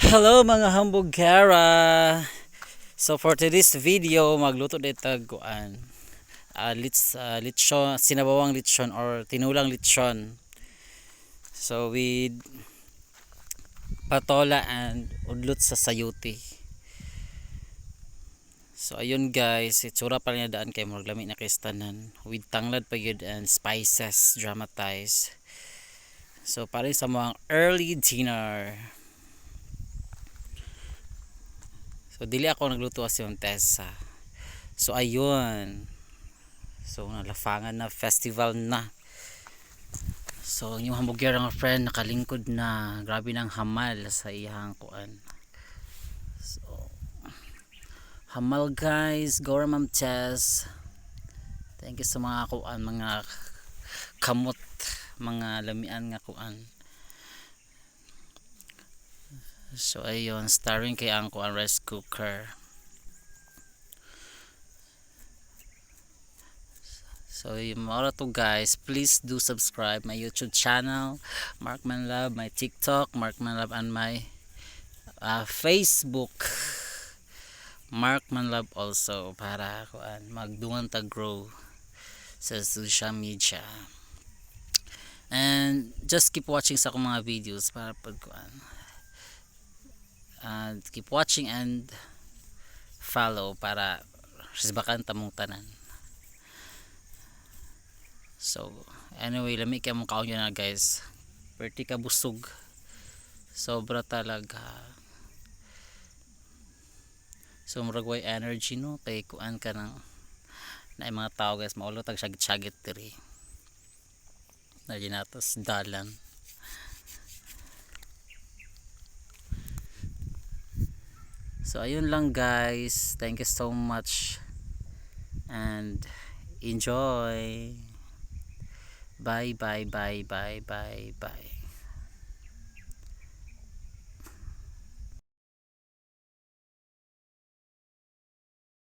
Hello mga hambugera. So for today's video, magluto dito kuan. Lechon, sinabawang lechon or tinulang lechon. So with patola and udlot sa sayuti. So ayun guys, itsura pa rin daan kay murag lami na kay stanan with tanglad pa yun and spices dramatized. So para sa mga early dinner. So dili ako nagluto kasi yung Tessa. So ayun. So nalafangan na, festival na. So yung hamburger nga friend nakalingkod na. Grabe nang hamal sa iyang kuan. So hamal guys, go Ma'am Tess. Thank you sa mga kuan, mga kamot, mga lamian nga kuan. So ayun, starring kay ang kuan rice cooker. So yung mga to guys, please do subscribe my YouTube channel, Mark Man Love, my TikTok, Mark Man Love, and my Facebook, Mark Man Love also, para kuan magdungan ta grow sa social media. And just keep watching sa akong mga videos para pag kuan. And keep watching and follow para sisbakan tamong tanan. So anyway, lami kay mong kaon na guys. Perti ka busog. Sobra talaga. So murag way energy no kay kuan ka nang na mga tao guys maulo tag syagit-syagit diri. Na ginatos dalan. So ayun lang guys. Thank you so much and enjoy. Bye bye bye bye bye bye.